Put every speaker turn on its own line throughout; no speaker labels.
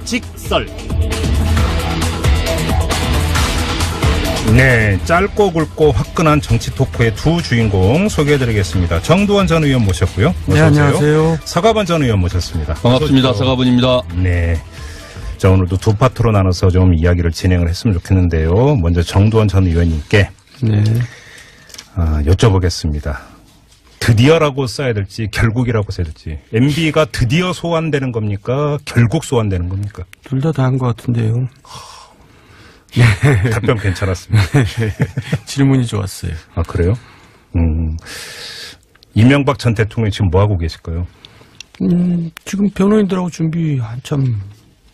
직설.
네, 짧고 굵고 화끈한 정치 토크의 두 주인공 소개해드리겠습니다. 정두원 전 의원 모셨고요.
네, 안녕하세요.
서가번 전 의원 모셨습니다.
반갑습니다. 서가번입니다.
네. 자, 오늘도 두 파트로 나눠서 좀 이야기를 진행을 했으면 좋겠는데요. 먼저 정두원 전 의원님께
네.
여쭤보겠습니다. 드디어라고 써야 될지 결국이라고 써야 될지. MB가 드디어 소환되는 겁니까? 결국 소환되는 겁니까?
둘 다 한 것 같은데요.
답변 괜찮았습니다.
질문이 좋았어요.
아, 그래요? 이명박 전 대통령이 지금 뭐 하고 계실까요?
지금 변호인들하고 준비 한참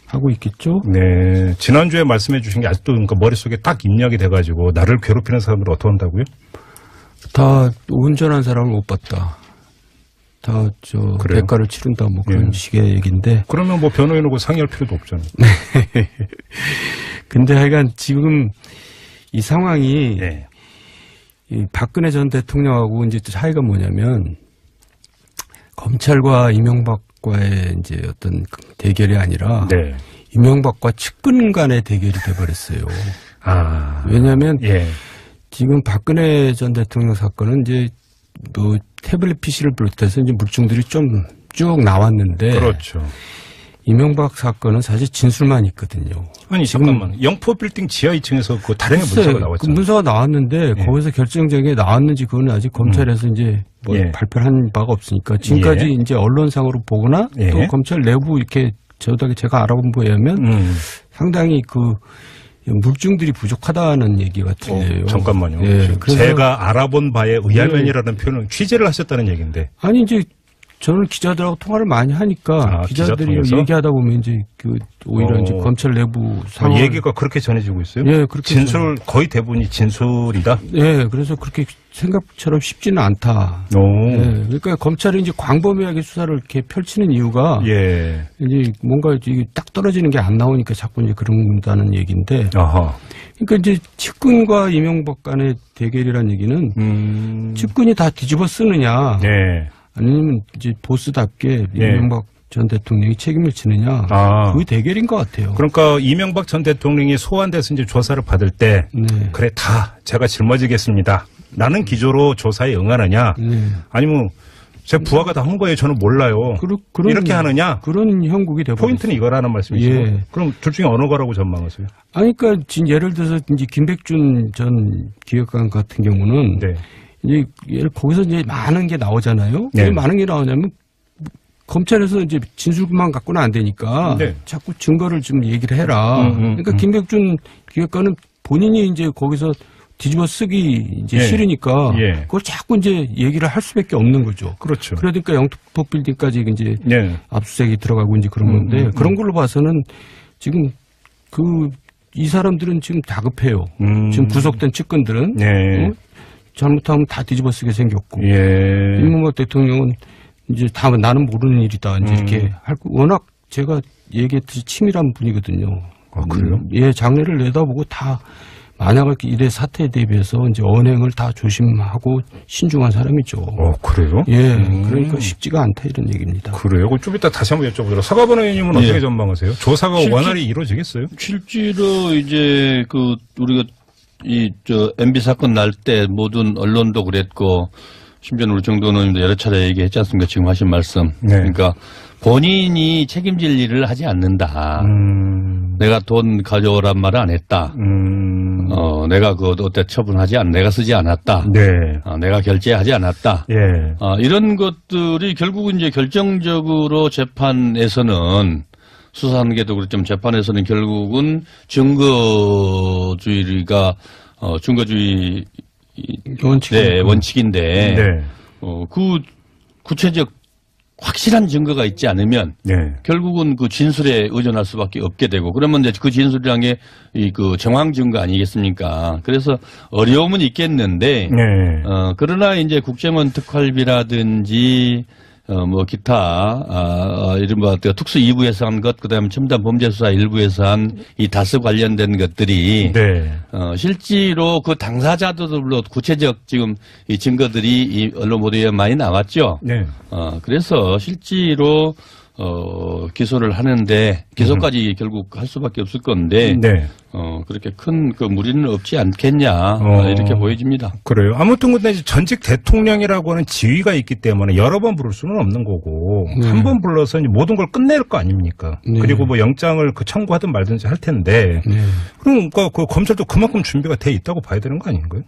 하고 있겠죠?
네. 지난주에 말씀해 주신 게 아직도 그러니까 머릿속에 딱 입력이 돼가지고 나를 괴롭히는 사람들 어떻게 한다고요?
다 온전한 사람을 못 봤다. 다 대가를 치른다 뭐 그런 식의 얘기인데.
그러면 뭐 변호인하고 상의할 필요도 없잖아요.
근데 하여간 지금 이 상황이
네.
이 박근혜 전 대통령하고 이제 차이가 뭐냐면 검찰과 이명박과의 이제 어떤 대결이 아니라
네.
이명박과 측근 간의 대결이 돼버렸어요.
아.
왜냐하면
예.
지금 박근혜 전 대통령 사건은 이제 뭐 태블릿 PC를 비롯해서 이제 물증들이 좀 쭉 나왔는데.
그렇죠.
이명박 사건은 사실 진술만 있거든요.
아니 잠깐만. 영포 빌딩 지하 2층에서 그 다량의 문서가 나왔잖아요.
그 문서가 나왔는데
예.
거기서 결정적인 게 나왔는지 그건 아직 검찰에서 이제 뭐
예.
발표한 바가 없으니까 지금까지
예.
이제 언론상으로 보거나
예.
또 검찰 내부 이렇게 제가 알아본 바에 의하면 상당히 그 물증들이 부족하다는 얘기가 들려요.
잠깐만요.
예.
제가 알아본 바에 의하면이라는 표현은 취재를 하셨다는 얘기인데.
아니 이제 저는 기자들하고 통화를 많이 하니까 기자들이 얘기하다 보면 이제 오히려 이제 검찰 내부 상황
얘기가 그렇게 전해지고 있어요?
예, 그렇게
진술 거의 대부분이 진술이다.
예, 그래서 그렇게 생각처럼 쉽지는 않다. 예, 그러니까 검찰이 이제 광범위하게 수사를 이렇게 펼치는 이유가
예.
이제 뭔가 이게 딱 떨어지는 게 안 나오니까 자꾸 이제 그런다는 얘기인데.
아하.
그러니까 이제 측근과 이명박 간의 대결이라는 얘기는 측근이 다 뒤집어 쓰느냐.
네.
아니면 이제 보스답게 이명박 전 대통령이 책임을 지느냐. 그 대결인 것 같아요.
그러니까 이명박 전 대통령이 소환돼서 이제 조사를 받을 때 그래 다 제가 짊어지겠습니다. 라는 기조로 조사에 응하느냐. 아니면 제 부하가 다 한 거예요. 저는 몰라요. 이렇게 하느냐.
그런 형국이 되버렸어요.
포인트는 이거라는 말씀이시죠.
예.
그럼 둘 중에 어느 거라고 전망하세요?
아니, 그러니까 지금 예를 들어서 이제 김백준 전 기획관 같은 경우는 이제 거기서 이제 많은 게 나오잖아요. 왜 많은 게 나오냐면 검찰에서 이제 진술만 갖고는 안 되니까 자꾸 증거를 좀 얘기를 해라. 그러니까 김백준 기획관은 본인이 이제 거기서 뒤집어 쓰기 이제 싫으니까 그걸 자꾸 이제 얘기를 할 수밖에 없는 거죠.
그렇죠.
그러니까 영특포 빌딩까지 이제 압수수색이 들어가고 이제 그런 건데 그런 걸로 봐서는 지금 이 사람들은 지금 다급해요. 지금 구속된 측근들은 잘못하면 다 뒤집어 쓰게 생겼고 이명박 대통령은 이제 다 나는 모르는 일이다 이제 이렇게 할 워낙 제가 얘기했듯이 치밀한 분이거든요.
아, 그래요?
예, 장래를 내다보고 다 만약에 이래 사태에 대비해서 이제 언행을 다 조심하고 신중한 사람이죠.
그래요?
예, 그러니까 쉽지가 않다 이런 얘기입니다.
그래요? 좀 이따 다시 한번 여쭤보도록. 서가번 의원님은 어떻게 전망하세요? 조사가 원활히 이루어지겠어요?
실제로 이제 우리가 MB 사건 날 때 모든 언론도 그랬고, 심지어 우리 정도원 의원님도 여러 차례 얘기했지 않습니까? 지금 하신 말씀. 그러니까 본인이 책임질 일을 하지 않는다. 내가 돈 가져오란 말을 안 했다. 내가 어때 처분하지 내가 쓰지 않았다. 내가 결제하지 않았다. 이런 것들이 결국은 이제 결정적으로 재판에서는 수사하는 게도 그렇지만 재판에서는 결국은 증거주의가 증거주의 원칙인데 그 구체적 확실한 증거가 있지 않으면 결국은 그 진술에 의존할 수밖에 없게 되고 그러면 이제 그 진술이란 게 그 정황 증거 아니겠습니까? 그래서 어려움은 있겠는데 그러나 이제 국정원 특활비라든지 뭐 기타 이른바 특수 2부에서 한 것, 그다음에 첨단 범죄수사 1부에서 한 이 다스 관련된 것들이 실제로 그 당사자들로 구체적 지금 이 증거들이 이 언론 보도에 많이 나왔죠. 그래서 실제로 기소를 하는데 기소까지 결국 할 수밖에 없을 건데
네.
그렇게 큰 그 무리는 없지 않겠냐 이렇게 보여집니다.
그래요. 아무튼 근데 전직 대통령이라고 하는 지위가 있기 때문에 여러 번 부를 수는 없는 거고 한 번 불러서 이제 모든 걸 끝낼 거 아닙니까?
네.
그리고 뭐 영장을 그 청구하든 말든지 할 텐데 그러니까 그 검찰도 그만큼 준비가 돼 있다고 봐야 되는 거 아닌가요?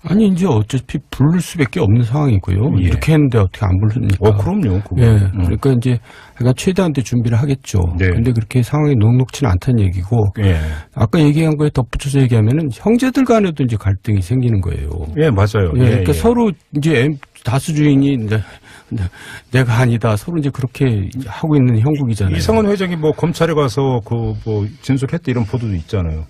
아니 이제 어차피 부를 수밖에 없는 상황이고요.
예.
이렇게 했는데 어떻게 안 부릅니까?
그럼요. 그거.
예. 그러니까 이제 약간 최대한도 준비를 하겠죠.
네.
근데 그렇게 상황이 녹록치는 않다는 얘기고.
예.
아까 얘기한 거에 덧붙여서 얘기하면은 형제들 간에도 이제 갈등이 생기는 거예요.
예, 맞아요.
예. 그러니까 서로 이제 다수 주인이 내가 아니다. 서로 이제 그렇게 하고 있는 형국이잖아요.
이상원 회장이 뭐 검찰에 가서 그 뭐 진술했다 이런 보도도 있잖아요.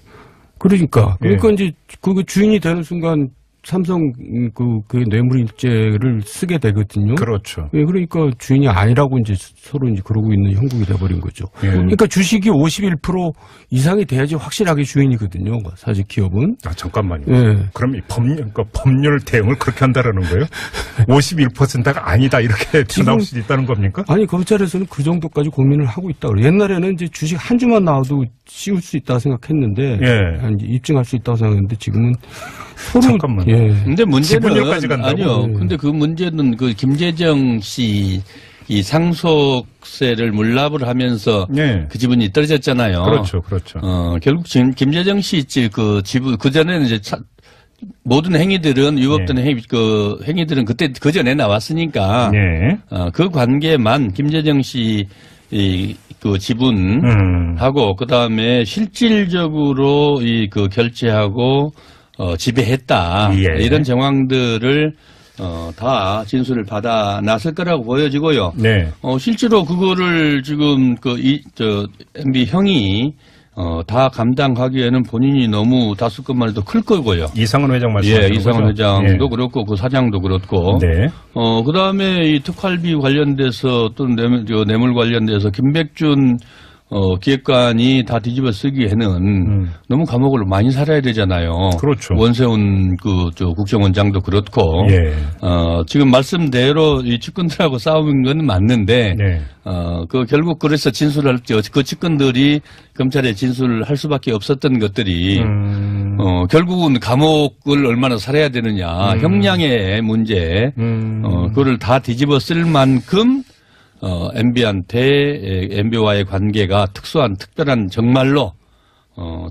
그러니까
예.
이제 그 주인이 되는 순간 삼성 그 뇌물일죄를 쓰게 되거든요.
그렇죠.
예, 그러니까 주인이 아니라고 이제 서로 이제 그러고 있는 형국이 돼버린 거죠.
예.
그러니까 주식이 51% 이상이 돼야지 확실하게 주인이거든요. 사실 기업은.
아, 잠깐만요.
예.
그럼 이 법률 대응을 그렇게 한다라는 거예요? 51%가 아니다 이렇게 나올 수도 있다는 겁니까?
아니 검찰에서는 그 정도까지 고민을 하고 있다 그래요. 옛날에는 이제 주식 한 주만 나와도 씌울 수 있다고 생각했는데,
예.
이제 입증할 수 있다고 생각했는데 지금은 서로.
잠깐만.
예.
근데 문제는
지분율까지 간다고?
아니요. 근데 그 문제는 그 김재정 씨 이 상속세를 물납을 하면서
네.
그 지분이 떨어졌잖아요.
그렇죠, 그렇죠.
결국 지금 김재정 씨 그 지분 그 전에는 이제 모든 행위들은 위법된 행위들은 그때 그 전에 나왔으니까
네.
그 관계만 김재정 씨 그 지분하고 그다음에 실질적으로 그 결제하고 지배했다.
예.
이런 정황들을 다 진술을 받아 놨을 거라고 보여지고요.
네.
실제로 그거를 지금 MB 형이 다 감당하기에는 본인이 너무 다섯 것만 해도 클 거고요.
이상원 회장 말씀하시는
예, 이상원
거죠?
회장도 그렇고 그 사장도 그렇고.
네.
그다음에 이 특활비 관련돼서 또 뇌물 관련돼서 김백준 기획관이 다 뒤집어 쓰기에는 너무 감옥을 많이 살아야 되잖아요.
그렇죠.
원세훈 국정원장도 그렇고.
예.
지금 말씀대로 이 측근들하고 싸우는 건 맞는데.
네.
결국 그래서 진술할 때 그 측근들이 검찰에 진술을 할 수밖에 없었던 것들이 결국은 감옥을 얼마나 살아야 되느냐. 형량의 문제. 그거를 다 뒤집어 쓸 만큼 MB와의 관계가 특별한 정말로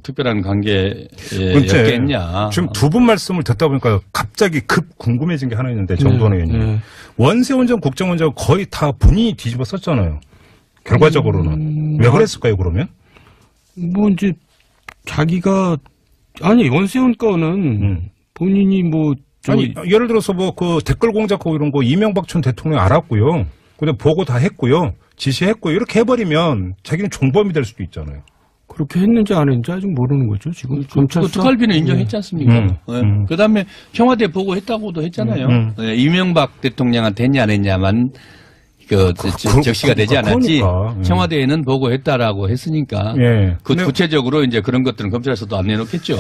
특별한 관계였겠냐.
지금 두 분 말씀을 듣다 보니까 갑자기 급 궁금해진 게 하나 있는데 정도원 의원님. 원세훈 전 국정원장 거의 다 본인이 뒤집어 썼잖아요. 결과적으로는. 왜 그랬을까요 그러면?
뭐 이제 자기가 아니 원세훈 거는 본인이
아니 예를 들어서 뭐 그 댓글 공작하고 이런 거 이명박 전 대통령 알았고요. 근데 보고 다 했고요. 지시했고요. 이렇게 해버리면 자기는 종범이 될 수도 있잖아요.
그렇게 했는지 안 했는지 아직 모르는 거죠. 지금 검찰
특활비는 인정했지 않습니까? 그다음에 청와대 보고했다고도 했잖아요. 이명박 대통령한테 했냐 안 했냐만 적시가 되지 않았지.
그러니까.
청와대에는 보고했다라고 했으니까.
예.
구체적으로 이제 그런 것들은 검찰에서도 안 내놓겠죠.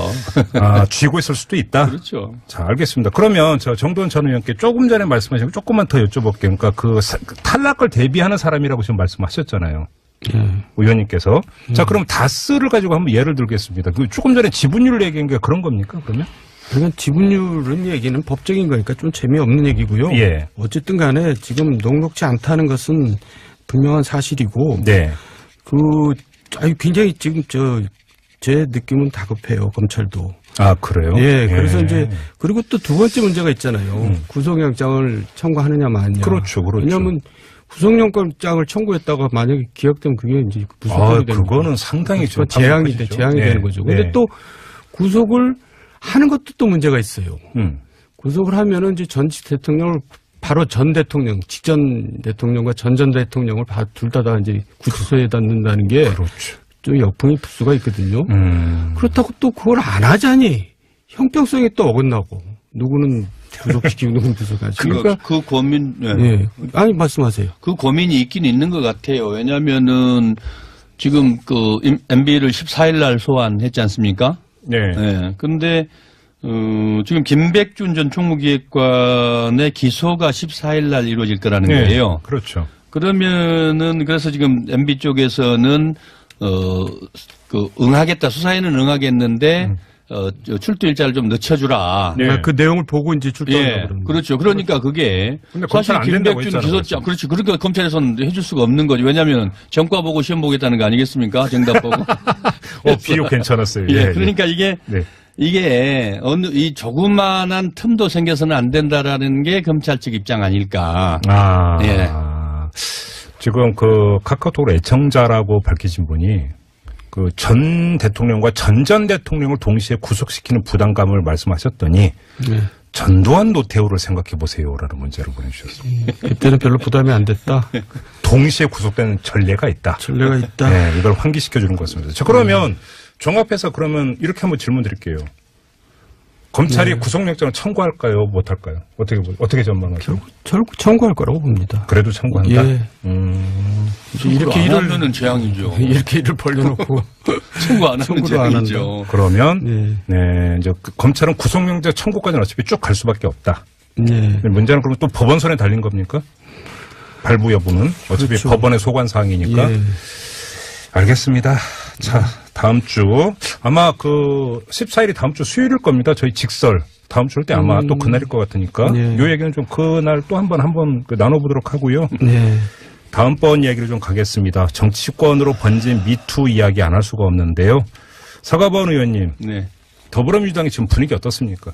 쥐고 있을 수도 있다.
그렇죠.
자, 알겠습니다. 그러면 정도원 전 의원께 조금 전에 말씀하신 거 조금만 더 여쭤볼게요. 그러니까 그 탈락을 대비하는 사람이라고 지금 말씀하셨잖아요. 의원님께서. 자, 그럼 다스를 가지고 한번 예를 들겠습니다. 조금 전에 지분율을 얘기한 게 그런 겁니까, 그러면?
그러니까 지분율은 얘기는 법적인 거니까 좀 재미없는 얘기고요.
예.
어쨌든 간에 지금 녹록지 않다는 것은 분명한 사실이고.
네.
굉장히 지금 제 느낌은 다급해요, 검찰도.
아, 그래요?
예. 그래서 이제, 그리고 또 두 번째 문제가 있잖아요. 구속영장을 청구하느냐, 마느냐.
그렇죠, 그렇죠.
왜냐하면 구속영장을 청구했다가 만약에 기각되면 그게 이제 무속이 되는
그거는 상당히
재앙이 되는 거죠. 근데 또 구속을 하는 것도 또 문제가 있어요. 구속을 하면은 이제 전직 대통령을 바로 전 대통령, 직전 대통령과 전 대통령을 둘 다 이제 구치소에다 넣는다는 게
그렇죠.
좀 역풍이 불 수가 있거든요. 그렇다고 또 그걸 안 하자니 형평성이 또 어긋나고 누구는 구속시키고 누구는 구속하지.
그러니까 그 고민,
예. 아니 말씀하세요.
그 고민이 있긴 있는 것 같아요. 왜냐하면은 지금 그 MB를 14일 날 소환했지 않습니까?
네.
네. 근데 지금 김백준 전 총무기획관의 기소가 14일 날 이루어질 거라는 거예요.
그렇죠.
그러면은 그래서 지금 MB 쪽에서는 응하겠다, 수사에는 응하겠는데 출두 일자를 좀 늦춰주라.
네. 그 내용을 보고 이제 출두하려고
그러는 그렇죠. 그러니까 그게 사실 김백준 기소장 그렇지. 그러니까 검찰에서는 해줄 수가 없는 거지. 왜냐하면 전과 보고 시험 보겠다는 거 아니겠습니까? 정답 보고.
비유 괜찮았어요.
예. 그러니까 이게 이 조그만한 틈도 생겨서는 안 된다라는 게 검찰 측 입장 아닐까. 예.
지금 그 카카오톡으로 애청자라고 밝히신 분이 그 전 대통령과 전 대통령을 동시에 구속시키는 부담감을 말씀하셨더니 전두환 노태우를 생각해 보세요라는 문자를 보내주셨습니다.
그때는 별로 부담이 안 됐다.
동시에 구속되는 전례가 있다.
전례가 있다.
네, 이걸 환기시켜 주는 것입니다. 자, 그러면 종합해서 그러면 이렇게 한번 질문 드릴게요. 검찰이 구속영장을 청구할까요? 못할까요? 어떻게 전망하세요?
결국 청구할 거라고 봅니다.
그래도 청구한다?
예.
이렇게 일을 하면은 재앙이죠.
이렇게 일을 벌려놓고
청구 안 하면 재앙이죠.
그러면 이제 검찰은 구속영장 청구까지는 어차피 쭉 갈 수밖에 없다. 문제는 그러면 또 법원 손에 달린 겁니까? 발부 여부는 어차피 그렇죠. 법원의 소관 사항이니까. 알겠습니다. 자, 다음 주 아마 그 14일이 다음 주 수요일일 겁니다. 저희 직설 다음 주 올 때 아마 또 그날일 것 같으니까 요 얘기는 좀 그날 또 한번 나눠보도록 하고요. 다음번 이야기를 좀 가겠습니다. 정치권으로 번진 미투 이야기 안 할 수가 없는데요. 서가번 의원님, 더불어민주당의 지금 분위기 어떻습니까?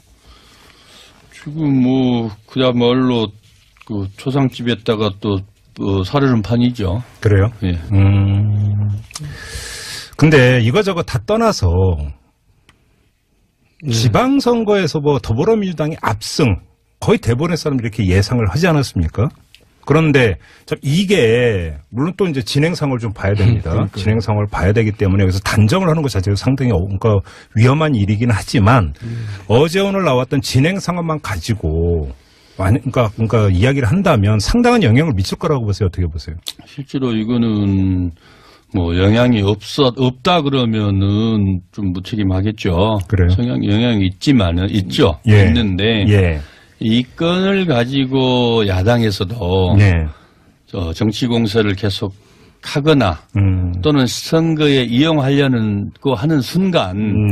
지금 그야말로 그 초상집에다가 또 사르는 판이죠.
그래요?
예.
근데 이거저거 다 떠나서 지방선거에서 더불어민주당이 압승 거의 대부분의 사람들이 이렇게 예상을 하지 않았습니까? 그런데 참 이게 물론 또 이제 진행상을 좀 봐야 됩니다. 진행상을 봐야 되기 때문에 여기서 단정을 하는 것 자체가 상당히 위험한 일이긴 하지만 어제 오늘 나왔던 진행상만 가지고 그러니까 이야기를 한다면 상당한 영향을 미칠 거라고 보세요. 어떻게 보세요?
실제로 이거는 영향이 없다 그러면은 좀 무책임하겠죠.
그래요?
영향이 있죠.
예.
있는데 이 건을 가지고 야당에서도 정치 공세를 계속 하거나 또는 선거에 이용하려는 하는 순간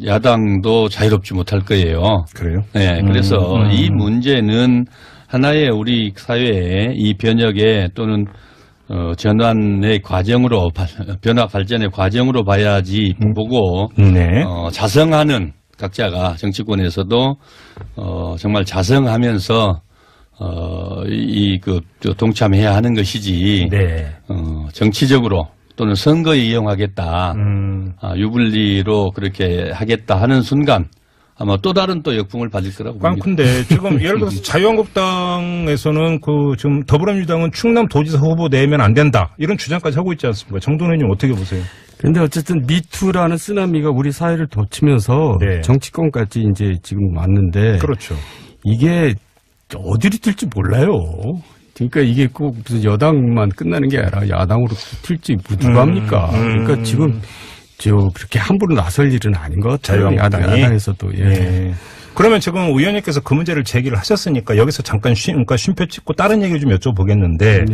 야당도 자유롭지 못할 거예요.
그래요?
네. 그래서 이 문제는 하나의 우리 사회의 이 변혁에 또는 전환의 과정으로 변화 발전의 과정으로 봐야지 보고 자성하는 각자가 정치권에서도 정말 자성하면서 동참해야 하는 것이지 정치적으로 또는 선거에 이용하겠다 유불리로 그렇게 하겠다 하는 순간 아마 또 다른 역풍을 받을 거라고 봅니다.
근데 지금 예를 들어서 자유한국당에서는 지금 더불어민주당은 충남도지사 후보 내면 안 된다 이런 주장까지 하고 있지 않습니까? 정돈 의원님 어떻게 보세요?
그런데 어쨌든 미투라는 쓰나미가 우리 사회를 덮치면서 정치권까지 이제 지금 왔는데
그렇죠.
이게 어디로 튈지 몰라요. 그러니까 이게 꼭 무슨 여당만 끝나는 게 아니라 야당으로 튈지 누가 합니까? 그러니까 지금 그렇게 함부로 나설 일은 아닌 것 같아요. 야당에서도.
그러면 지금 의원님께서 그 문제를 제기를 하셨으니까 여기서 잠깐 쉼표 찍고 다른 얘기를 좀 여쭤보겠는데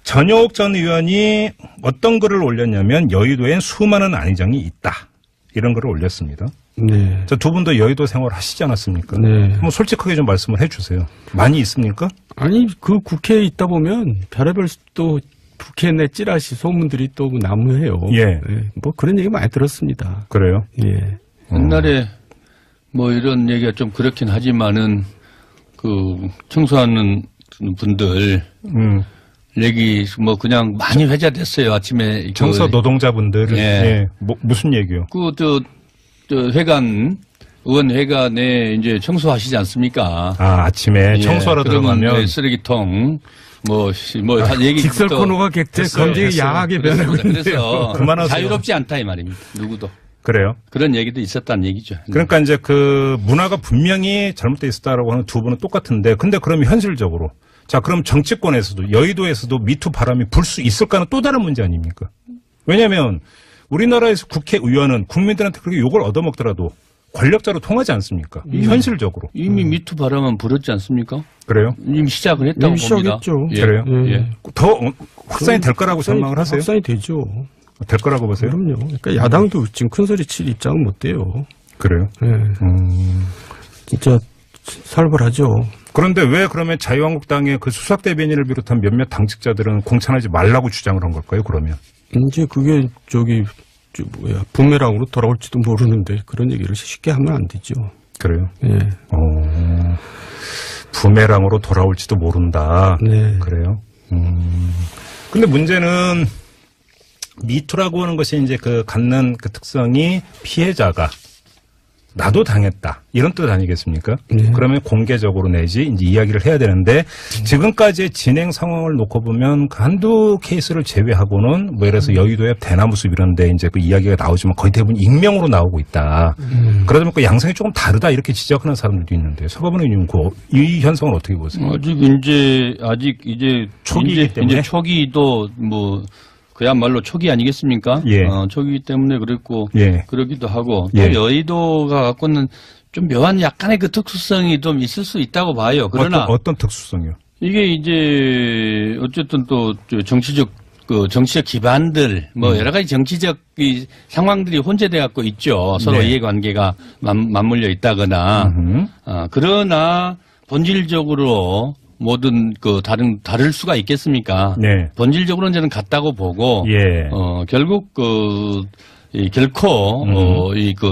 전효옥 전 의원이 어떤 글을 올렸냐면 여의도엔 수많은 안의장이 있다. 이런 글을 올렸습니다. 두 분도 여의도 생활 하시지 않았습니까? 한번 솔직하게 좀 말씀을 해 주세요. 많이 있습니까?
아니 그 국회에 있다 보면 별의별 또 국회 내 찌라시 소문들이 또 난무해요. 그런 얘기 많이 들었습니다.
그래요?
옛날에 이런 얘기가 좀 그렇긴 하지만은 청소하는 분들 얘기 그냥 많이 회자됐어요. 아침에
청소 노동자분들 무슨 얘기요?
의원 회관에 이제 청소하시지 않습니까?
아침에 청소하러 들어가면
쓰레기통 얘기
직설 코너가 객체 검증이 야하게 변하고
그래서 자유롭지 않다 이 말입니다. 누구도.
그래요?
그런 얘기도 있었다는 얘기죠.
그러니까 이제 문화가 분명히 잘못되어 있었다라고 하는 두 분은 똑같은데 근데 그러면 현실적으로 그럼 정치권에서도 여의도에서도 미투 바람이 불 수 있을까는 또 다른 문제 아닙니까? 왜냐하면 우리나라에서 국회의원은 국민들한테 그렇게 욕을 얻어먹더라도 권력자로 통하지 않습니까? 현실적으로.
이미 미투 바람은 불었지 않습니까?
그래요?
이미 시작을 했다고 봅니다.
시작했죠.
예.
그래요?
예.
더 확산이 될 거라고 전망을 하세요?
확산이 되죠.
될 거라고 보세요?
그럼요. 그러니까 야당도 지금 큰 소리 칠 입장은 못 돼요.
그래요?
네. 진짜 살벌하죠.
그런데 왜 그러면 자유한국당의 그 수석 대변인을 비롯한 몇몇 당직자들은 공천하지 말라고 주장을 한 걸까요? 그러면
이제 그게 부메랑으로 돌아올지도 모르는데 그런 얘기를 쉽게 하면 안 되죠.
그래요?
네.
부메랑으로 돌아올지도 모른다.
네.
그래요? 근데 문제는 미투라고 하는 것이 이제 그 갖는 그 특성이 피해자가 나도 당했다. 이런 뜻 아니겠습니까? 그러면 공개적으로 내지 이제 이야기를 해야 되는데 지금까지의 진행 상황을 놓고 보면 한두 케이스를 제외하고는 뭐 예를 들어서 여의도의 대나무숲 이런 데 이제 그 이야기가 나오지만 거의 대부분 익명으로 나오고 있다. 그러다 보니까 양상이 조금 다르다 이렇게 지적하는 사람들도 있는데 서가번 의원님 이 현상은 어떻게 보세요?
아직 이제
초기이기 때문에
이제 초기도 뭐 그야말로 초기 아니겠습니까?
예.
초기이기 때문에 그랬고
예.
그러기도 하고
예.
또 여의도가 갖고는 좀 묘한 약간의 그 특수성이 좀 있을 수 있다고 봐요. 그러나
어떤 특수성이요?
이게 이제 어쨌든 또 정치적 기반들 뭐 여러 가지 정치적 이 상황들이 혼재돼 갖고 있죠. 서로
네.
이해관계가 맞물려 있다거나 그러나 본질적으로 모든 다를 수가 있겠습니까?
네.
본질적으로는 저는 같다고 보고,
예.
결국 결코,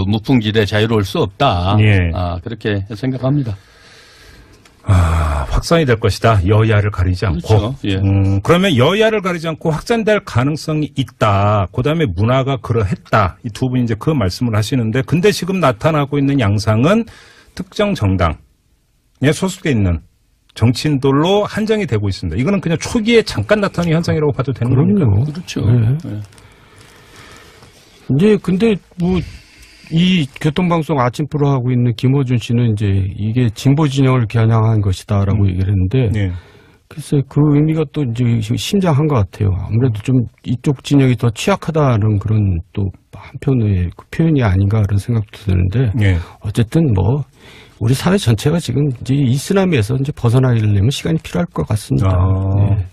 무풍지대 자유로울 수 없다.
예.
그렇게 생각합니다.
확산이 될 것이다. 여야를 가리지 않고.
그렇죠. 예.
그러면 여야를 가리지 않고 확산될 가능성이 있다. 그다음에 문화가 그러했다. 이 두 분이 이제 그 말씀을 하시는데, 근데 지금 나타나고 있는 양상은 특정 정당에 소속돼 있는 정치인들로 한정이 되고 있습니다. 이거는 그냥 초기에 잠깐 나타나는 현상이라고 봐도 되는 겁니까?
그럼요. 그렇죠.
네.
네.
이제 근데 뭐 이 교통방송 아침 프로 하고 있는 김어준 씨는 이제 이게 진보 진영을 겨냥한 것이다라고 얘기를 했는데
네.
글쎄 그 의미가 또 이제 심장한 것 같아요. 아무래도 좀 이쪽 진영이 더 취약하다는 그런 또 한편의 그 표현이 아닌가 그런 생각도 드는데
네.
어쨌든 뭐 우리 사회 전체가 지금 이제 이 쓰나미에서 이제 벗어나려면 시간이 필요할 것 같습니다. 네.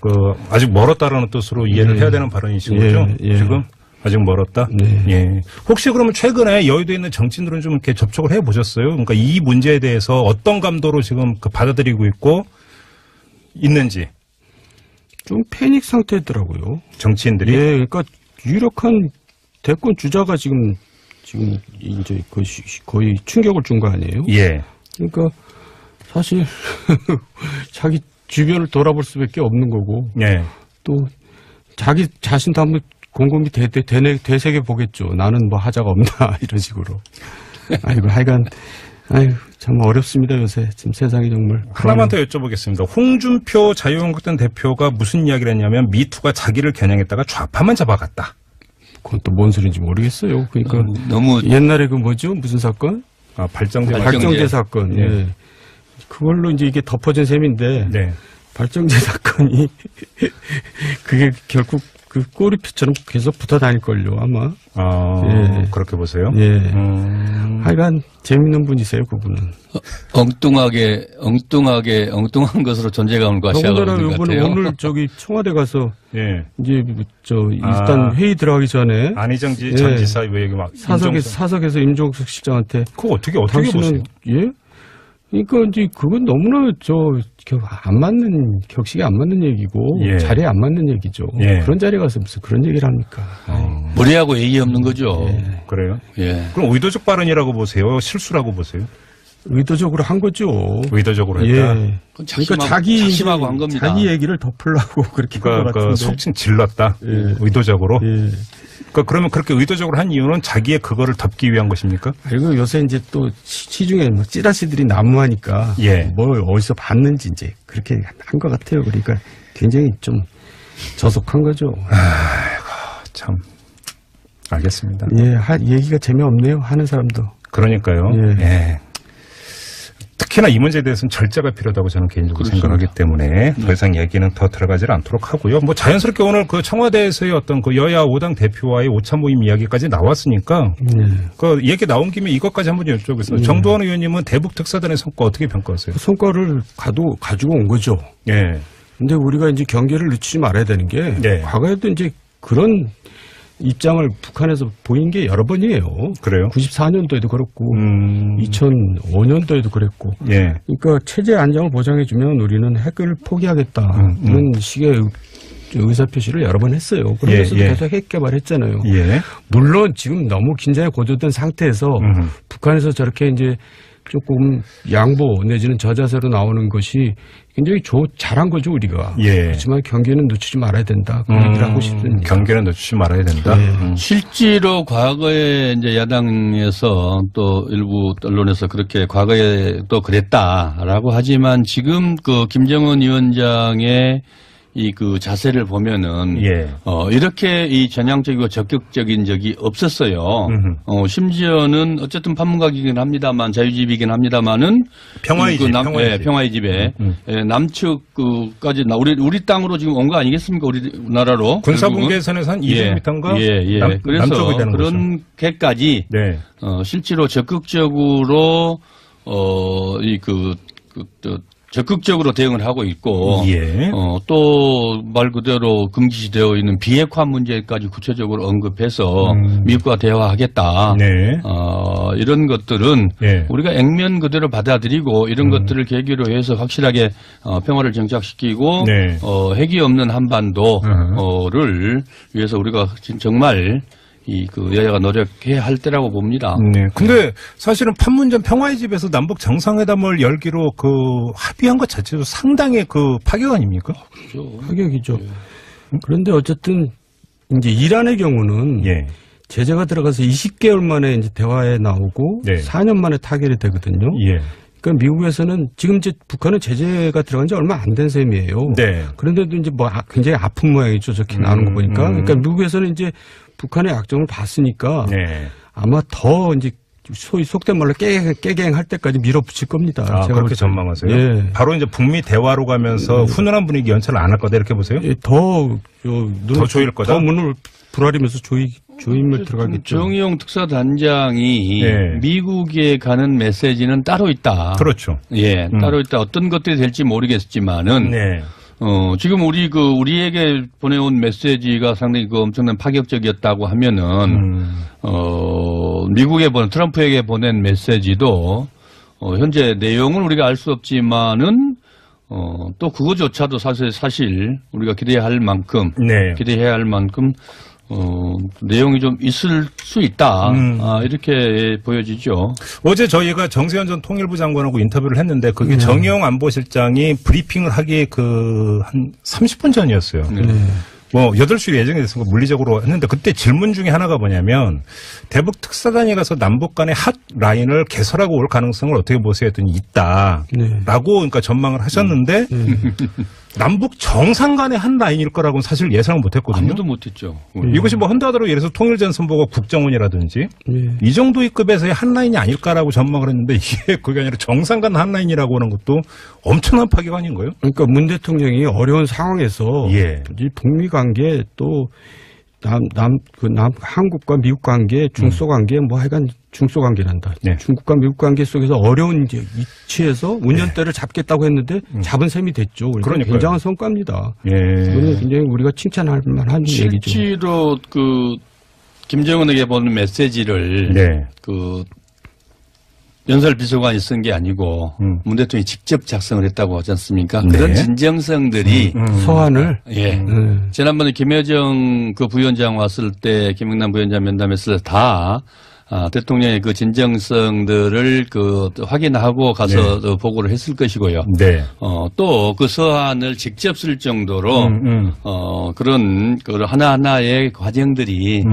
아직 멀었다라는 뜻으로 이해를 해야 되는 발언이신 거죠?
예.
지금? 아직 멀었다?
네.
예. 혹시 그러면 최근에 여의도에 있는 정치인들은 좀 이렇게 접촉을 해 보셨어요? 그러니까 이 문제에 대해서 어떤 감도로 지금 받아들이고 있는지.
좀 패닉 상태더라고요.
정치인들이?
예, 그러니까 유력한 대권 주자가 지금 이제 거의 충격을 준 거 아니에요?
예.
그러니까 사실 자기 주변을 돌아볼 수밖에 없는 거고,
예.
또 자기 자신도 한번 곰곰이 되새겨 보겠죠. 나는 뭐 하자가 없나 이런 식으로. 아이고 하여간 참 어렵습니다 요새 지금 세상이 정말.
하나만 더 여쭤보겠습니다. 홍준표 자유한국당 대표가 무슨 이야기를 했냐면 미투가 자기를 겨냥했다가 좌파만 잡아갔다.
그건 또 뭔 소리인지 모르겠어요. 그러니까
너무
옛날에 그 뭐죠 무슨 사건? 발정제 사건.
예.
예. 그걸로 이제 이게 덮어진 셈인데.
네.
발정제 사건이 그게 결국 그 꼬리표처럼 계속 붙어 다닐걸요 아마.
예. 그렇게 보세요?
예. 하여간 재밌는 분이세요 그분은.
엉뚱한 것으로 존재감을 과시하고 있는 것 같아요.
오늘 저기 청와대 가서
예.
이제 일단 회의 들어가기 전에
안희정 전 지사 왜 여기 막
사석에서 임종석 실장한테
그거 어떻게 보세요?
예? 그러니까 이제 그건 너무나 안 맞는 격식이 안 맞는 얘기고
예.
자리에 안 맞는 얘기죠.
예.
그런 자리에 가서 무슨 그런 얘기를 합니까?
무례하고 예의 없는 거죠.
예.
그래요?
예.
그럼 의도적 발언이라고 보세요? 실수라고 보세요?
의도적으로 한 거죠.
의도적으로 했다.
예. 그러니까
자심하고 한 겁니다.
자기 얘기를 덮으려고 그렇게 한 것 같은데.
속칭 질렀다.
예.
의도적으로.
예.
그러면 그렇게 의도적으로 한 이유는 자기의 그거를 덮기 위한 것입니까?
그리고 요새 이제 또 시중에 뭐 찌라시들이 난무하니까
예.
뭘 어디서 봤는지 이제 그렇게 한 것 같아요. 그러니까 굉장히 좀 저속한 거죠.
아이고 참 알겠습니다.
예, 얘기가 재미없네요. 하는 사람도.
그러니까요.
예.
예. 특히나 이 문제에 대해서는 절제가 필요하다고 저는 개인적으로
그렇습니다.
생각하기 때문에 더 이상 얘기는 더 들어가지 않도록 하고요. 뭐 자연스럽게 오늘 그 청와대에서의 어떤 그 여야 5당 대표와의 오차 모임 이야기까지 나왔으니까 그 얘기 나온 김에 이것까지 한번 여쭤보겠습니다. 정두환 의원님은 대북 특사단의 성과 어떻게 평가하세요?
그 성과를 가지고 온 거죠.
예.
근데 우리가 이제 경계를 늦추지 말아야 되는 게 과거에도 이제 그런 입장을 북한에서 보인 게 여러 번이에요.
그래요?
94년도에도 그렇고 2005년도에도 그랬고.
예.
그러니까 체제 안정을 보장해주면 우리는 핵을 포기하겠다. 이런 식의 의사표시를 여러 번 했어요. 그러면서 계속 핵 개발했잖아요. 물론 지금 너무 긴장이 고조된 상태에서 북한에서 저렇게 이제 조금 양보 내지는 저자세로 나오는 것이 굉장히 잘한 거죠, 우리가. 그렇지만 경계는 늦추지 말아야 된다. 그 얘기를 하고 싶습니다.
경계는 늦추지 말아야 된다.
실제로 과거에 이제 야당에서 또 일부 언론에서 그렇게 과거에 또 그랬다라고 하지만 지금 그 김정은 위원장의 이 그 자세를 보면은 이렇게 이 전향적이고 적극적인 적이 없었어요. 심지어는 어쨌든 판문각이긴 합니다만 자유집이긴 합니다만은
평화의 집,
평화의 집에 남측 그까지 우리 땅으로 지금 온 거 아니겠습니까? 우리나라로
군사분계선에서 한 200m인가?
그래서 그런 게까지 실제로 적극적으로 적극적으로 대응을 하고 있고 또 말 그대로 금기시되어 있는 비핵화 문제까지 구체적으로 언급해서 미국과 대화하겠다. 이런 것들은 우리가 액면 그대로 받아들이고 이런 것들을 계기로 해서 확실하게 평화를 정착시키고 핵이 없는 한반도를 위해서 우리가 정말 그 여야가 노력해야 할 때라고 봅니다.
근데 사실은 판문점 평화의 집에서 남북 정상회담을 열기로 그 합의한 것 자체도 상당히 그 파격 아닙니까?
그렇죠. 파격이죠. 그런데 어쨌든 이제 이란의 경우는 제재가 들어가서 20개월 만에 이제 대화에 나오고 4년 만에 타결이 되거든요. 그러니까 미국에서는 지금 이제 북한은 제재가 들어간 지 얼마 안 된 셈이에요. 그런데도 이제 뭐 굉장히 아픈 모양이죠. 저렇게 나오는 거 보니까. 그러니까 미국에서는 이제 북한의 약점을 봤으니까 아마 더 이제 소위 속된 말로 깨갱할 때까지 밀어붙일 겁니다.
제가 그렇게 전망하세요? 바로 이제 북미 대화로 가면서 훈훈한 분위기 연출을 안 할 거다 이렇게 보세요?
더
조일 거다?
더 문을 부라리면서 조임을 들어가겠죠.
정의용 특사단장이 미국에 가는 메시지는 따로 있다.
그렇죠.
따로 있다. 어떤 것들이 될지 모르겠지만은 지금 우리에게 보내온 메시지가 상당히 엄청난 파격적이었다고 하면은, 미국에 트럼프에게 보낸 메시지도, 현재 내용은 우리가 알 수 없지만은, 또 그거조차도 사실 우리가 기대해야 할 만큼, 내용이 좀 있을 수 있다. 이렇게 보여지죠.
어제 저희가 정세현 전 통일부 장관하고 인터뷰를 했는데 그게 정의용 안보실장이 브리핑을 하기 한 30분 전이었어요. 뭐 8시에 예정이 됐으니까 물리적으로 했는데 그때 질문 중에 하나가 뭐냐면 대북 특사단이 가서 남북 간의 핫 라인을 개설하고 올 가능성을 어떻게 보세요 했더니 있다라고 그러니까 전망을 하셨는데 남북 정상 간의 한 라인일 거라고는 사실 예상을 못했거든요.
아무도 못했죠.
이것이 뭐 한다더라도 예를 들어서 통일전 선보고 국정원이라든지 이 정도의 급에서의 한 라인이 아닐까라고 전망을 했는데 이게 그게 아니라 정상 간 한 라인이라고 하는 것도 엄청난 파격 아닌가요?
그러니까 문 대통령이 어려운 상황에서 이 북미 관계 또 한국과 미국 관계, 중소 관계, 뭐 하여간 중소 관계란다. 중국과 미국 관계 속에서 어려운 이제 위치에서 운전대를 잡겠다고 했는데 잡은 셈이 됐죠. 그러니까 굉장한 성과입니다. 이거는 굉장히 우리가 칭찬할 만한 얘기죠.
실제로 김정은에게 보낸 메시지를 연설 비서관이 쓴 게 아니고 문 대통령이 직접 작성을 했다고 하지 않습니까? 그런 진정성들이
서한을
지난번에 김여정 그 부위원장 왔을 때 김영남 부위원장 면담했을 때 다 대통령의 그 진정성들을 확인하고 가서 보고를 했을 것이고요. 또 그 서한을 직접 쓸 정도로 그런 하나하나의 과정들이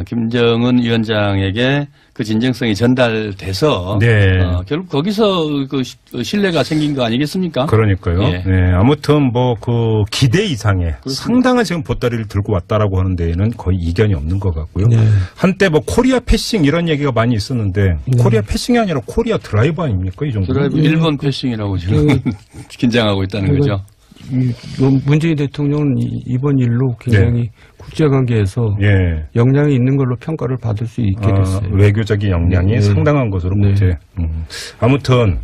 김정은 위원장에게 그 진정성이 전달돼서
네.
결국 거기서 그 신뢰가 생긴 거 아니겠습니까?
그러니까요.
예.
네, 아무튼 뭐 그 기대 이상의
그렇습니다.
상당한 지금 보따리를 들고 왔다라고 하는 데에는 거의 이견이 없는 것 같고요.
네.
한때 뭐 코리아 패싱 이런 얘기가 많이 있었는데 코리아 패싱이 아니라 코리아 드라이브 아닙니까 이 정도?
드라이브 일본 패싱이라고 지금 긴장하고 있다는 거죠.
문재인 대통령은 이번 일로 굉장히
네.
국제관계에서
예.
역량이 있는 걸로 평가를 받을 수 있게 됐어요.
외교적인 역량이
네.
상당한 것으로
네.
보제. 아무튼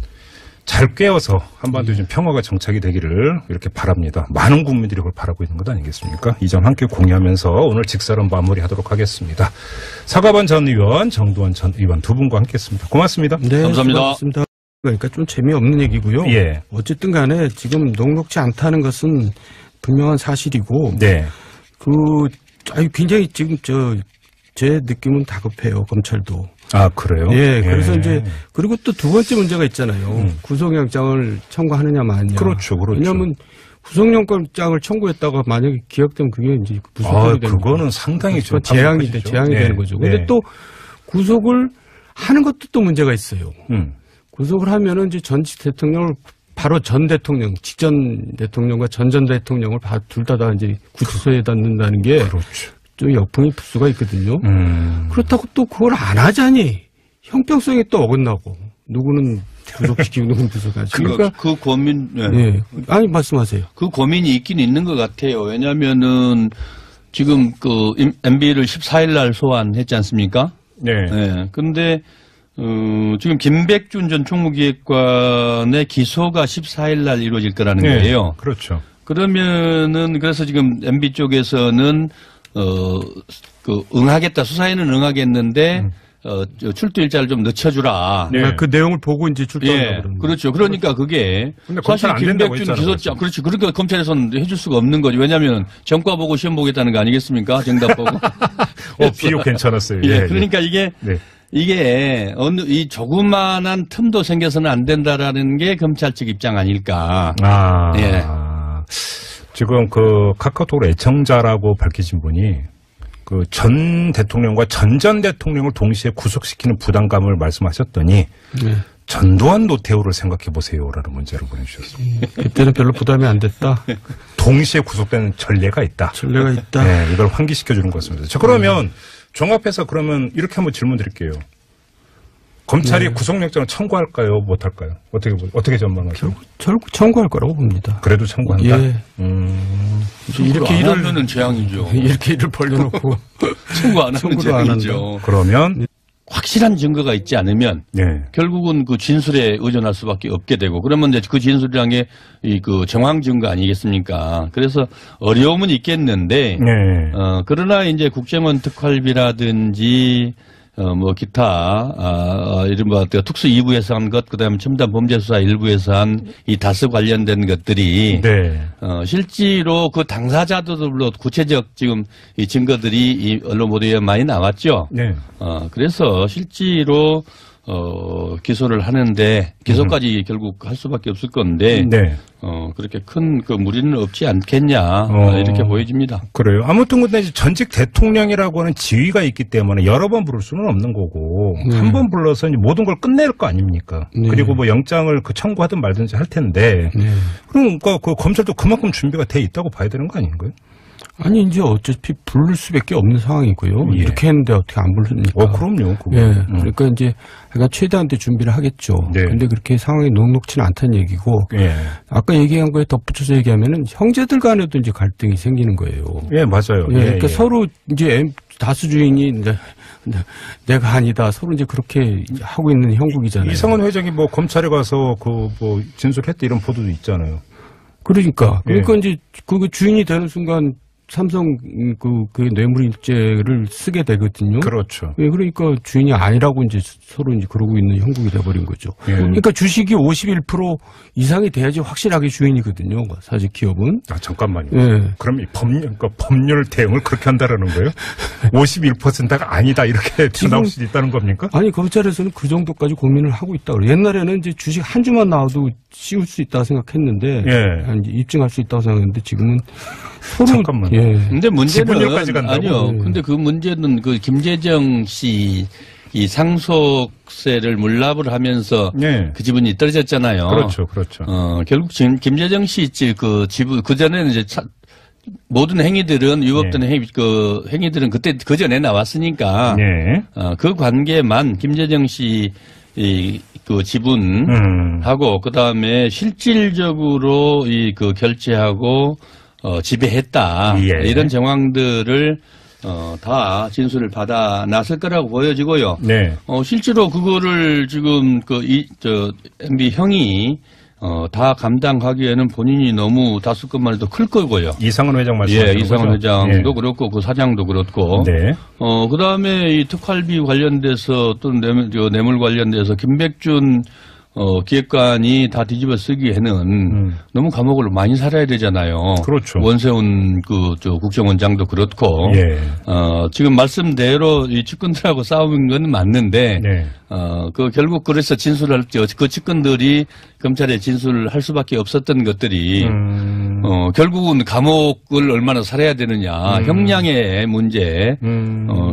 잘 꿰어서 한반도에 좀 평화가 정착이 되기를 이렇게 바랍니다. 많은 국민들이 그걸 바라고 있는 것 아니겠습니까? 이 점 함께 공유하면서 오늘 직설은 마무리하도록 하겠습니다. 사과반 전 의원, 정두원 전 의원 두 분과 함께했습니다. 고맙습니다.
네,
감사합니다.
수고하셨습니다. 그러니까 좀 재미없는 얘기고요.
예.
어쨌든 간에 지금 녹록지 않다는 것은 분명한 사실이고
네.
굉장히 지금 제 느낌은 다급해요. 검찰도.
아, 그래요?
예. 그래서 이제 그리고 또 두 번째 문제가 있잖아요. 구속영장을 청구하느냐 마느냐.
그렇죠.
왜냐하면 구속영장을 청구했다가 만약에 기각되면 그게 이제 무소속이 되는
그거는 상당히 좀
재앙이
네.
되는 거죠. 근데
네.
또 구속을 하는 것도 또 문제가 있어요. 구속을 하면은 이제 전직 대통령을 바로 전 대통령, 직전 대통령과 전 대통령을 둘 다 이제 구치소에다 넣는다는 게
그렇죠.
좀 역풍이 불 수가 있거든요. 그렇다고 또 그걸 안 하자니 형평성이 또 어긋나고 누구는 구속시키고 누구는 구속하지.
그러니까 그 고민,
네. 아니 말씀하세요.
그 고민이 있긴 있는 것 같아요. 왜냐하면은 지금 그 MB를 14일 날 소환했지 않습니까?
네.
네. 근데 지금 김백준 전 총무기획관의 기소가 14일 날 이루어질 거라는
네.
거예요.
그렇죠.
그러면은 그래서 지금 MB 쪽에서는 응하겠다. 수사에는 응하겠는데 출두 일자를 좀 늦춰주라.
네. 그 내용을 보고 이제 출두하려고
예,
그러는
그렇죠. 그러니까 그게
근데
사실
검찰 안 된다고
김백준
했잖아요,
기소장 그렇지. 그러니까 검찰에서는 해줄 수가 없는 거죠. 왜냐하면 전과 보고 시험 보겠다는 거 아니겠습니까? 정답 보고.
비유 괜찮았어요.
예,
예,
그러니까 이게
네.
이 조그만한 틈도 생겨서는 안 된다라는 게 검찰 측 입장 아닐까. 예.
지금 그 카카오톡으로 애청자라고 밝히신 분이 그 전 대통령과 전 대통령을 동시에 구속시키는 부담감을 말씀하셨더니
네.
전두환 노태우를 생각해 보세요라는 문자를 보내주셨습니다.
그때는 별로 부담이 안 됐다.
동시에 구속되는 전례가 있다.
전례가 있다.
네, 이걸 환기시켜주는 것 같습니다. 자, 그러면 종합해서 그러면 이렇게 한번 질문 드릴게요. 검찰이 구속영장을 청구할까요? 못할까요? 어떻게 전망하세요?
결국 청구할 거라고 봅니다.
그래도 청구한다?
예.
이렇게 안 하면은 재앙이죠.
이렇게 일을 벌려놓고
청구 안 하면
청구도 안
재앙이죠.
그러면
확실한 증거가 있지 않으면
네.
결국은 그 진술에 의존할 수밖에 없게 되고 그러면 이제 그 진술이란 게 그 정황 증거 아니겠습니까? 그래서 어려움은 있겠는데
네.
그러나 이제 국정원 특활비라든지 뭐 기타 이른바 특수 2부에서 한 것, 그다음에 첨단 범죄수사 1부에서 한 이 다스 관련된 것들이
네.
실제로 그 당사자들로 구체적 지금 이 증거들이 이 언론 보도에 많이 나왔죠.
네.
그래서 실제로 기소를 하는데 기소까지 결국 할 수밖에 없을 건데
네.
그렇게 큰 그 무리는 없지 않겠냐 이렇게 보여집니다.
그래요. 아무튼 근데 이제 전직 대통령이라고 하는 지위가 있기 때문에 여러 번 부를 수는 없는 거고 한 번 불러서 이제 모든 걸 끝낼 거 아닙니까?
네.
그리고 뭐 영장을 청구하든 말든지 할 텐데 그러니까 그 검찰도 그만큼 준비가 돼 있다고 봐야 되는 거 아닌가요?
아니 이제 어차피 부를 수밖에 없는 상황이고요.
예.
이렇게 했는데 어떻게 안 부르니까.
그럼요. 그거.
예. 그러니까 이제 약간 최대한 때 준비를 하겠죠.
네.
근데 그렇게 상황이 녹록치는 않다는 얘기고.
예.
아까 얘기한 거에 덧붙여서 얘기하면은 형제들 간에도 이제 갈등이 생기는 거예요.
예, 맞아요.
예. 그러니까 서로 이제 다수 주인이 내가 아니다. 서로 이제 그렇게 하고 있는 형국이잖아요.
이상원 회장이 뭐 검찰에 가서 그 뭐 진술했다 이런 보도도 있잖아요.
그러니까 이제 그 주인이 되는 순간 삼성 그 뇌물일죄를 쓰게 되거든요.
그렇죠.
예, 그러니까 주인이 아니라고 이제 서로 이제 그러고 있는 형국이 돼버린 거죠.
예.
그러니까 주식이 51% 이상이 돼야지 확실하게 주인이거든요. 사실 기업은.
잠깐만요.
예.
그럼 이 법률 대응을 그렇게 한다라는 거예요? 51%가 아니다 이렇게 나올 수도 있다는 겁니까?
아니 검찰에서는 그 정도까지 고민을 하고 있다 그래요. 옛날에는 이제 주식 한 주만 나와도 씌울 수 있다고 생각했는데,
예.
입증할 수 있다고 생각했는데 지금은 서로.
잠깐만.
예.
근데 문제는
지분율까지 간다고?
아니요. 근데 그 문제는 그 김재정 씨 이 상속세를 물납을 하면서
네.
그 지분이 떨어졌잖아요.
그렇죠, 그렇죠.
결국 지금 김재정 씨 그 지분 그 전에는 이제 모든 행위들은 위법된
네.
행위들은 그때 그 전에 나왔으니까
네.
그 관계만 김재정 씨 그 지분하고 그다음에 실질적으로 그 결제하고 지배했다.
예.
이런 정황들을 다 진술을 받아 놨을 거라고 보여지고요.
네.
실제로 그거를 지금 MB 형이 다 감당하기에는 본인이 너무 다수건만이 더 클 거고요.
이상은 회장 말씀하시는
예, 이상은
거죠?
회장도
예.
그렇고 그 사장도 그렇고.
네.
그 다음에 이 특활비 관련돼서 또 뇌물 관련돼서 김백준 기획관이 다 뒤집어 쓰기에는 너무 감옥을 많이 살아야 되잖아요.
그렇죠.
원세훈 국정원장도 그렇고.
예.
지금 말씀대로 이 측근들하고 싸우는 건 맞는데.
네.
결국 그래서 진술할 때 그 측근들이 검찰에 진술을 할 수밖에 없었던 것들이 결국은 감옥을 얼마나 살아야 되느냐. 형량의 문제.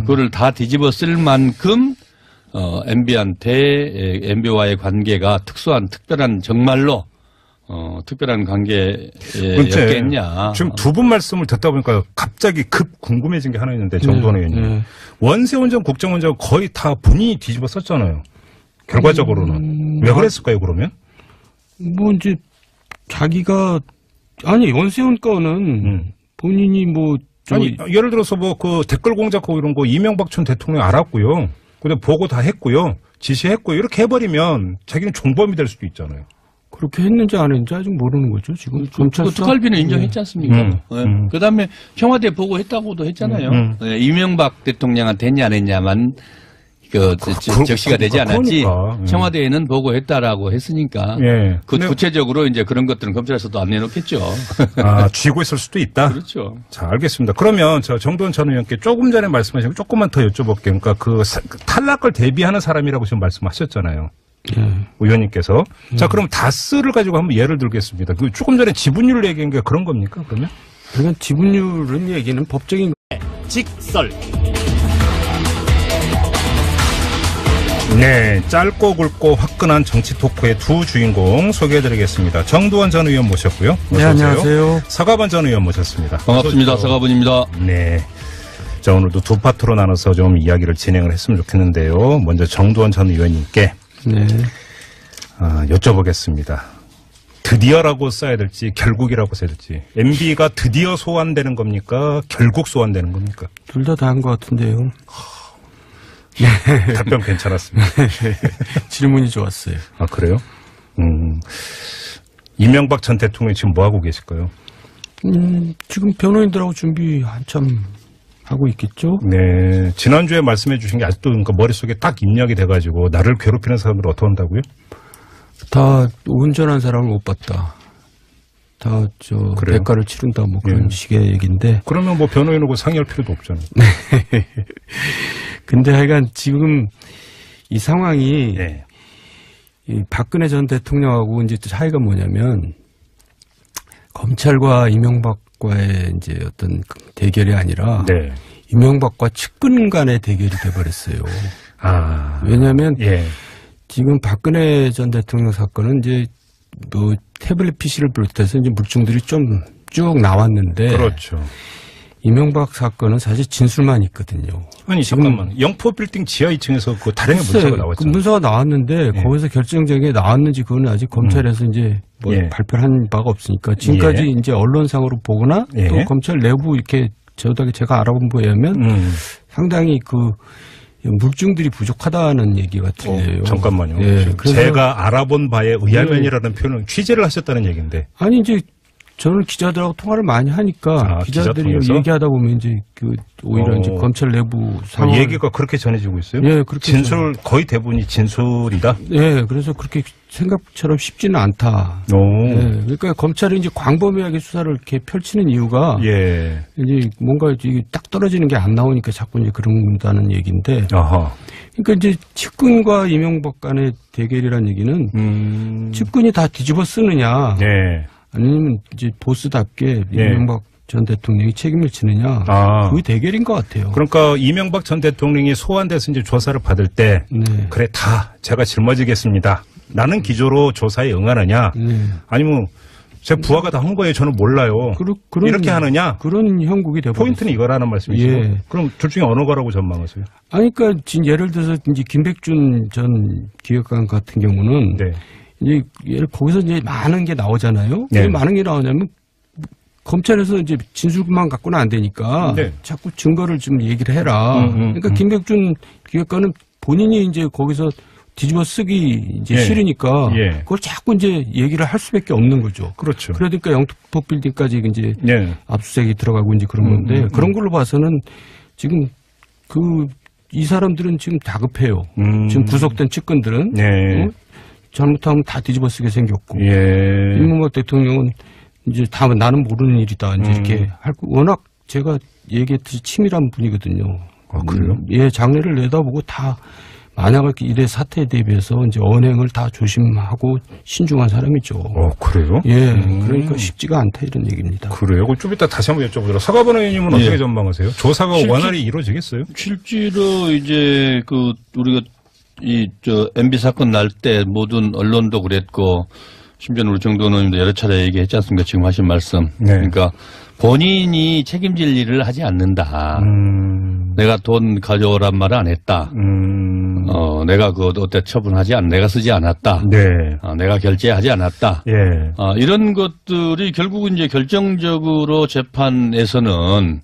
그거를 다 뒤집어 쓸 만큼 MB와의 관계가 특별한 정말로 특별한 관계였겠냐.
지금 두 분 말씀을 듣다 보니까 갑자기 급 궁금해진 게 하나 있는데 정도원 의원님. 원세훈 전 국정원장 거의 다 본인이 뒤집어 썼잖아요. 결과적으로는. 왜 그랬을까요, 그러면?
뭐 이제 자기가 원세훈 건은 본인이
예를 들어서 그 댓글 공작하고 이런 거 이명박 전 대통령 알았고요. 근데 보고 다 했고요. 지시했고요. 이렇게 해버리면 자기는 종범이 될 수도 있잖아요.
그렇게 했는지 안 했는지 아직 모르는 거죠. 지금 검찰
특활비는 인정했지 않습니까? 그다음에 청와대 보고했다고도 했잖아요. 이명박 대통령한테 했냐 안 했냐만 적시가 되지 않았지. 청와대에는 보고했다라고 했으니까.
예.
구체적으로 이제 그런 것들은 검찰에서도 안 내놓겠죠.
쥐고 있을 수도 있다.
그렇죠.
자, 알겠습니다. 그러면 정도원 전 의원께 조금 전에 말씀하신 거 조금만 더 여쭤볼게요. 그러니까 탈락을 대비하는 사람이라고 지금 말씀하셨잖아요. 의원님께서. 자, 그럼 다스를 가지고 한번 예를 들겠습니다. 조금 전에 지분율 얘기한 게 그런 겁니까, 그러면?
그러면 지분율은 얘기는 법적인
직설.
네, 짧고 굵고 화끈한 정치 토크의 두 주인공 소개해드리겠습니다. 정도원 전 의원 모셨고요.
네, 안녕하세요.
서가번 전 의원 모셨습니다.
반갑습니다. 서가번입니다.
네. 자, 오늘도 두 파트로 나눠서 좀 이야기를 진행을 했으면 좋겠는데요. 먼저 정도원 전 의원님께 여쭤보겠습니다. 드디어라고 써야 될지 결국이라고 써야 될지. MB가 드디어 소환되는 겁니까? 결국 소환되는 겁니까?
둘 다 한 것 같은데요.
답변 괜찮았습니다.
질문이 좋았어요.
아, 그래요? 이명박 전 대통령이 지금 뭐 하고 계실까요?
지금 변호인들하고 준비 한참 하고 있겠죠?
네. 지난주에 말씀해 주신 게 아직도 그러니까 머릿속에 딱 입력이 돼가지고 나를 괴롭히는 사람들 어떻게 한다고요?
다 운전한 사람을 못 봤다. 다
그래요?
대가를 치른다 뭐 그런 식의 얘기인데.
그러면 뭐 변호인하고 상의할 필요도 없잖아요.
근데 하여간 지금 이 상황이 이 박근혜 전 대통령하고 이제 차이가 뭐냐면 검찰과 이명박과의 이제 어떤 대결이 아니라 이명박과 측근 간의 대결이 돼버렸어요. 왜냐하면 지금 박근혜 전 대통령 사건은 이제 뭐 태블릿 PC를 비롯해서 이제 물증들이 좀 쭉 나왔는데.
그렇죠.
이명박 사건은 사실 진술만 있거든요.
아니, 잠깐만. 영포 빌딩 지하 2층에서 그 다량의 문서가 나왔잖아요.
그 문서가 나왔는데 거기서 결정적인 게 나왔는지 그건 아직 검찰에서 이제 뭐 발표한 바가 없으니까 지금까지 이제 언론상으로 보거나 또 검찰 내부 이렇게 제가 알아본 바에 의하면 상당히 그 물증들이 부족하다는 얘기가 들려요.
잠깐만요. 제가 알아본 바에 의하면이라는 표현은 취재를 하셨다는 얘기인데.
아니, 이제 저는 기자들하고 통화를 많이 하니까 기자들이 얘기하다 보면 이제 오히려 이제 검찰 내부 상황
얘기가 그렇게 전해지고 있어요?
예, 그렇게
진술 거의 대부분이 진술이다.
예, 그래서 그렇게 생각처럼 쉽지는 않다. 예, 그러니까 검찰이 이제 광범위하게 수사를 이렇게 펼치는 이유가 이제 뭔가 이게 딱 떨어지는 게 안 나오니까 자꾸 이제 그런다는 얘기인데. 그러니까 이제 측근과 이명박 간의 대결이라는 얘기는 측근이 다 뒤집어 쓰느냐. 아니면 이제 보스답게 이명박 전 대통령이 책임을 지느냐 그 대결인 것 같아요.
그러니까 이명박 전 대통령이 소환돼서 이제 조사를 받을 때 그래 다 제가 짊어지겠습니다. 라는 기조로 조사에 응하느냐 아니면 제 부하가 다 한 거예요. 저는 몰라요. 이렇게 하느냐?
그런 형국이 되고
포인트는 이거라는 말씀이시죠?
예.
그럼 둘 중에 어느 거라고 전망하세요?
아니, 그러니까 지금 예를 들어서 이제 김백준 전 기획관 같은 경우는 이제 거기서 이제 많은 게 나오잖아요. 왜 많은 게 나오냐면 검찰에서 이제 진술만 갖고는 안 되니까 자꾸 증거를 좀 얘기를 해라. 그러니까 김백준 기획관은 본인이 이제 거기서 뒤집어 쓰기 이제 싫으니까 그걸 자꾸 이제 얘기를 할 수밖에 없는 거죠.
그렇죠.
그러니까 영등포 빌딩까지 이제 압수수색이 들어가고 이제 그런 건데 그런 걸로 봐서는 지금 이 사람들은 지금 다급해요. 지금 구속된 측근들은 잘못하면 다 뒤집어 쓰게 생겼고 이명박 대통령은 이제 다 나는 모르는 일이다 이제 이렇게 할 워낙 제가 얘기했듯이 치밀한 분이거든요.
아, 그래요?
장래를 내다보고 다. 만약에 이래 사태에 대비해서 이제 언행을 다 조심하고 신중한 사람이죠.
그래요?
그러니까 쉽지가 않다 이런 얘기입니다.
그래요? 좀 이따 다시 한번 여쭤보도록. 서가번 의원님은 어떻게 전망하세요? 조사가 원활히 이루어지겠어요?
실제로 이제 우리가 MB 사건 날 때 모든 언론도 그랬고 심지어 우리 정도원 의원님도 여러 차례 얘기했지 않습니까? 지금 하신 말씀. 그러니까 본인이 책임질 일을 하지 않는다. 내가 돈 가져오란 말을 안 했다. 내가 어때 처분하지 내가 쓰지 않았다. 내가 결제하지 않았다. 이런 것들이 결국은 이제 결정적으로 재판에서는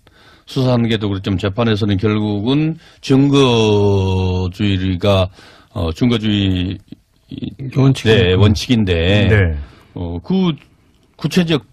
수사하는 게도 그렇지만 재판에서는 결국은 증거주의가 증거주의 원칙인데 그 구체적